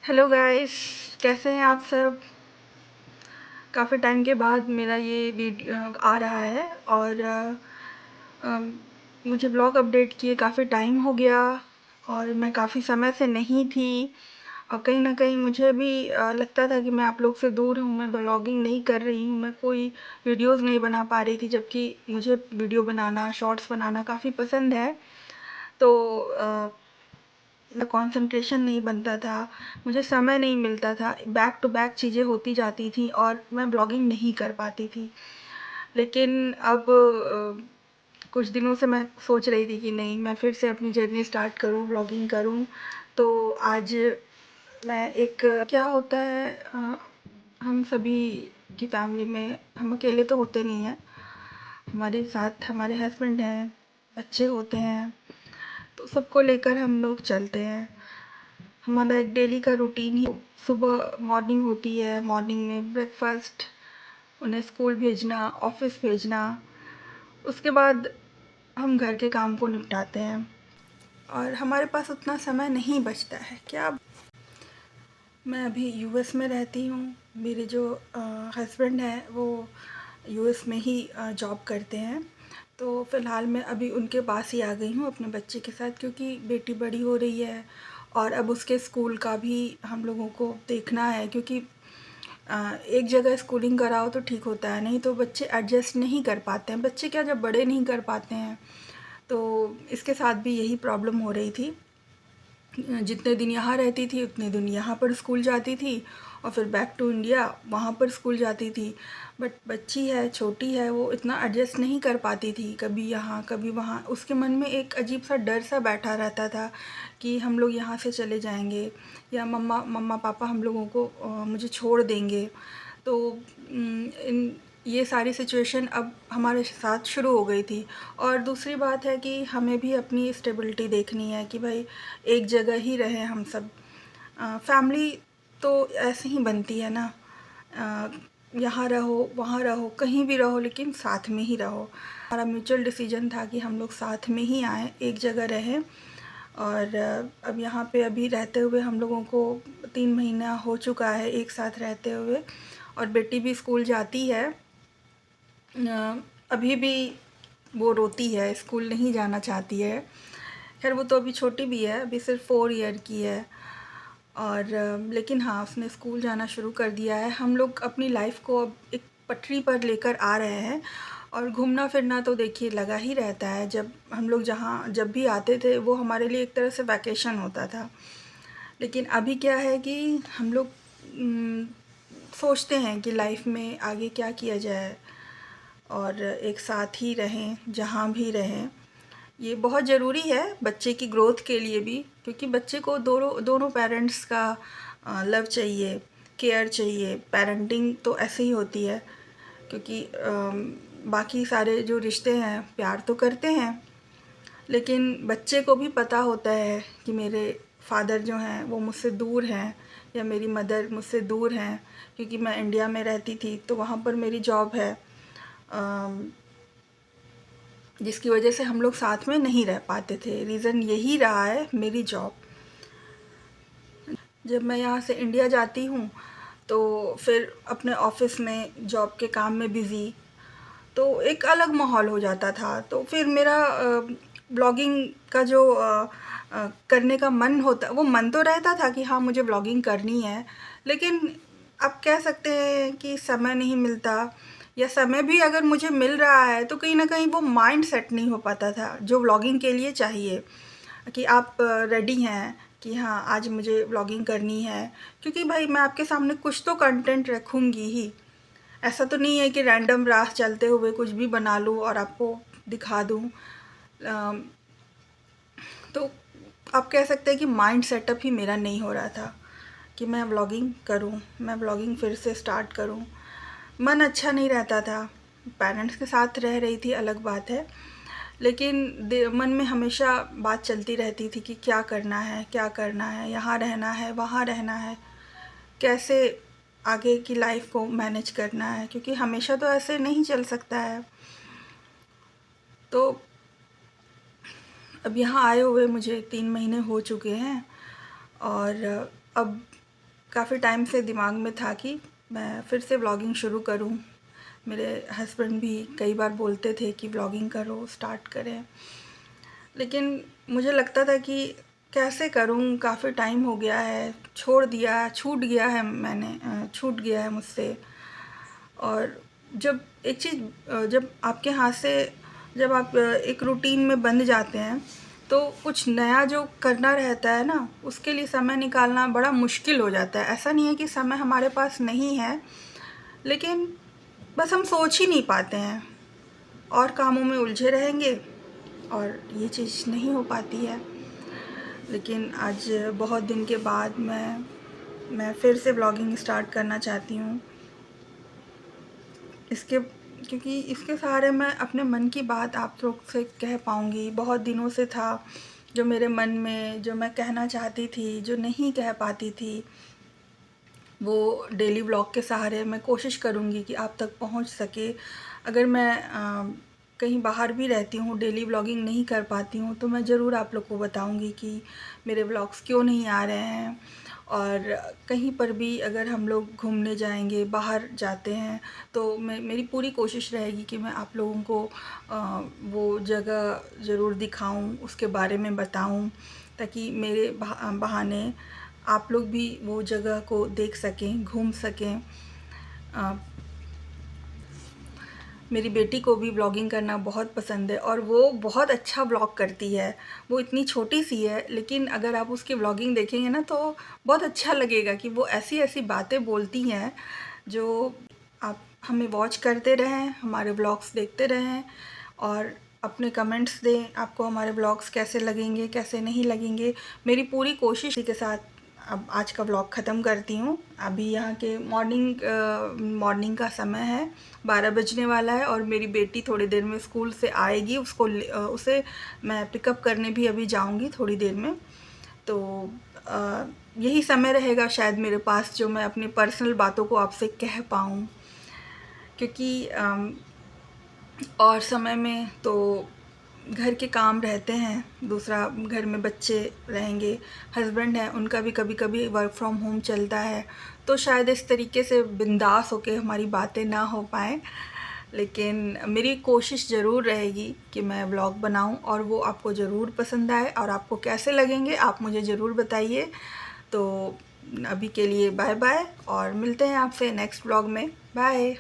Hello guys, कैसे हैं आप सब। काफ़ी टाइम के बाद मेरा ये वीडियो आ रहा है और अम, मुझे ब्लॉग अपडेट किए काफ़ी टाइम हो गया और मैं काफ़ी समय से नहीं थी। और कहीं ना कहीं मुझे भी लगता था कि मैं आप लोग से दूर हूँ, मैं ब्लॉगिंग नहीं कर रही हूँ, मैं कोई वीडियोस नहीं बना पा रही थी, जबकि मुझे वीडियो बनाना, शॉर्ट्स बनाना काफ़ी पसंद है। तो कंसंट्रेशन नहीं बनता था, मुझे समय नहीं मिलता था, बैक टू बैक चीज़ें होती जाती थी और मैं ब्लॉगिंग नहीं कर पाती थी। लेकिन अब कुछ दिनों से मैं सोच रही थी कि नहीं, मैं फिर से अपनी जर्नी स्टार्ट करूँ, ब्लॉगिंग करूँ। तो आज मैं एक क्या होता है, हम सभी की फैमिली में हम अकेले तो होते नहीं हैं, हमारे साथ हमारे हस्बैंड हैं, बच्चे होते हैं, तो सबको लेकर हम लोग चलते हैं। हमारा एक डेली का रूटीन ही सुबह मॉर्निंग होती है, मॉर्निंग में ब्रेकफास्ट, उन्हें स्कूल भेजना, ऑफिस भेजना, उसके बाद हम घर के काम को निपटाते हैं और हमारे पास उतना समय नहीं बचता है। क्या मैं अभी यूएस में रहती हूँ, मेरे जो हस्बैंड हैं वो यूएस में ही जॉब करते हैं। तो फ़िलहाल मैं अभी उनके पास ही आ गई हूँ अपने बच्चे के साथ, क्योंकि बेटी बड़ी हो रही है और अब उसके स्कूल का भी हम लोगों को देखना है। क्योंकि एक जगह स्कूलिंग कराओ तो ठीक होता है, नहीं तो बच्चे एडजस्ट नहीं कर पाते हैं। बच्चे क्या, जब बड़े नहीं कर पाते हैं। तो इसके साथ भी यही प्रॉब्लम हो रही थी। जितने दिन यहाँ रहती थी उतने दिन यहाँ पर स्कूल जाती थी और फिर बैक टू इंडिया वहाँ पर स्कूल जाती थी। बट बच्ची है, छोटी है, वो इतना एडजस्ट नहीं कर पाती थी, कभी यहाँ कभी वहाँ। उसके मन में एक अजीब सा डर सा बैठा रहता था कि हम लोग यहाँ से चले जाएंगे या मम्मा मम्मा पापा हम लोगों को मुझे छोड़ देंगे। तो इन ये सारी सिचुएशन अब हमारे साथ शुरू हो गई थी। और दूसरी बात है कि हमें भी अपनी स्टेबिलिटी देखनी है कि भाई एक जगह ही रहें हम सब। फैमिली तो ऐसे ही बनती है ना, अ, यहाँ रहो वहाँ रहो कहीं भी रहो, लेकिन साथ में ही रहो। हमारा म्यूचुअल डिसीजन था कि हम लोग साथ में ही आएँ, एक जगह रहें। और अब यहाँ पे अभी रहते हुए हम लोगों को 3 महीना हो चुका है एक साथ रहते हुए, और बेटी भी स्कूल जाती है। अभी भी वो रोती है, स्कूल नहीं जाना चाहती है। खैर वो तो अभी छोटी भी है, अभी सिर्फ 4 ईयर की है। और लेकिन हाँ, उसने स्कूल जाना शुरू कर दिया है। हम लोग अपनी लाइफ को अब एक पटरी पर लेकर आ रहे हैं और घूमना फिरना तो देखिए लगा ही रहता है। जब हम लोग जहाँ जब भी आते थे वो हमारे लिए एक तरह से वैकेशन होता था। लेकिन अभी क्या है कि हम लोग सोचते हैं कि लाइफ में आगे क्या किया जाए और एक साथ ही रहें जहाँ भी रहें। ये बहुत ज़रूरी है बच्चे की ग्रोथ के लिए भी, क्योंकि बच्चे को दोनों दोनों पेरेंट्स का लव चाहिए, केयर चाहिए। पेरेंटिंग तो ऐसे ही होती है, क्योंकि बाकी सारे जो रिश्ते हैं प्यार तो करते हैं, लेकिन बच्चे को भी पता होता है कि मेरे फादर जो हैं वो मुझसे दूर हैं या मेरी मदर मुझसे दूर हैं। क्योंकि मैं इंडिया में रहती थी तो वहाँ पर मेरी जॉब है, जिसकी वजह से हम लोग साथ में नहीं रह पाते थे। रीज़न यही रहा है, मेरी जॉब। जब मैं यहाँ से इंडिया जाती हूँ तो फिर अपने ऑफिस में जॉब के काम में बिज़ी, तो एक अलग माहौल हो जाता था। तो फिर मेरा ब्लॉगिंग का जो करने का मन होता, वो मन तो रहता था कि हाँ मुझे ब्लॉगिंग करनी है, लेकिन आप कह सकते हैं कि समय नहीं मिलता, या समय भी अगर मुझे मिल रहा है तो कहीं ना कहीं वो माइंड सेट नहीं हो पाता था जो व्लॉगिंग के लिए चाहिए, कि आप रेडी हैं कि हाँ आज मुझे व्लॉगिंग करनी है। क्योंकि भाई मैं आपके सामने कुछ तो कंटेंट रखूँगी ही, ऐसा तो नहीं है कि रैंडम राह चलते हुए कुछ भी बना लूँ और आपको दिखा दूँ। तो आप कह सकते हैं कि माइंड सेटअप ही मेरा नहीं हो रहा था कि मैं व्लॉगिंग करूँ, मैं व्लॉगिंग फिर से स्टार्ट करूँ। मन अच्छा नहीं रहता था। पेरेंट्स के साथ रह रही थी अलग बात है, लेकिन मन में हमेशा बात चलती रहती थी कि क्या करना है, क्या करना है, यहाँ रहना है वहाँ रहना है, कैसे आगे की लाइफ को मैनेज करना है, क्योंकि हमेशा तो ऐसे नहीं चल सकता है। तो अब यहाँ आए हुए मुझे 3 महीने हो चुके हैं और अब काफ़ी टाइम से दिमाग में था कि मैं फिर से व्लॉगिंग शुरू करूं। मेरे हस्बैंड भी कई बार बोलते थे कि व्लॉगिंग करो, स्टार्ट करें, लेकिन मुझे लगता था कि कैसे करूं, काफ़ी टाइम हो गया है, छोड़ दिया, छूट गया है, छूट गया है मुझसे। और जब एक चीज़ जब आपके हाथ से जब आप एक रूटीन में बंध जाते हैं तो कुछ नया जो करना रहता है ना, उसके लिए समय निकालना बड़ा मुश्किल हो जाता है। ऐसा नहीं है कि समय हमारे पास नहीं है, लेकिन बस हम सोच ही नहीं पाते हैं और कामों में उलझे रहेंगे और ये चीज़ नहीं हो पाती है। लेकिन आज बहुत दिन के बाद मैं फिर से ब्लॉगिंग स्टार्ट करना चाहती हूँ। इसके क्योंकि इसके सहारे मैं अपने मन की बात आप लोग से कह पाऊँगी। बहुत दिनों से था जो मेरे मन में, जो मैं कहना चाहती थी, जो नहीं कह पाती थी, वो डेली व्लॉग के सहारे मैं कोशिश करूँगी कि आप तक पहुँच सके। अगर मैं कहीं बाहर भी रहती हूँ, डेली व्लॉगिंग नहीं कर पाती हूँ, तो मैं ज़रूर आप लोग को बताऊँगी कि मेरे व्लॉग्स क्यों नहीं आ रहे हैं। और कहीं पर भी अगर हम लोग घूमने जाएंगे, बाहर जाते हैं, तो मेरी पूरी कोशिश रहेगी कि मैं आप लोगों को वो जगह ज़रूर दिखाऊं, उसके बारे में बताऊं, ताकि मेरे बहाने आप लोग भी वो जगह को देख सकें, घूम सकें। अ, मेरी बेटी को भी ब्लॉगिंग करना बहुत पसंद है और वो बहुत अच्छा ब्लॉग करती है। वो इतनी छोटी सी है, लेकिन अगर आप उसकी ब्लॉगिंग देखेंगे ना तो बहुत अच्छा लगेगा कि वो ऐसी ऐसी बातें बोलती हैं जो आप हमें वॉच करते रहें, हमारे ब्लॉग्स देखते रहें और अपने कमेंट्स दें, आपको हमारे ब्लॉग्स कैसे लगेंगे, कैसे नहीं लगेंगे। मेरी पूरी कोशिश के साथ अब आज का व्लॉग ख़त्म करती हूँ। अभी यहाँ के मॉर्निंग का समय है, 12 बजने वाला है और मेरी बेटी थोड़ी देर में स्कूल से आएगी। उसे मैं पिकअप करने भी अभी जाऊँगी थोड़ी देर में। तो यही समय रहेगा शायद मेरे पास जो मैं अपनी पर्सनल बातों को आपसे कह पाऊँ, क्योंकि और समय में तो घर के काम रहते हैं, दूसरा घर में बच्चे रहेंगे, हस्बैंड हैं, उनका भी कभी कभी वर्क फ्रॉम होम चलता है, तो शायद इस तरीके से बिंदास होके हमारी बातें ना हो पाएँ। लेकिन मेरी कोशिश ज़रूर रहेगी कि मैं व्लॉग बनाऊं और वो आपको ज़रूर पसंद आए। और आपको कैसे लगेंगे आप मुझे ज़रूर बताइए। तो अभी के लिए बाय बाय और मिलते हैं आपसे नेक्स्ट व्लॉग में। बाय।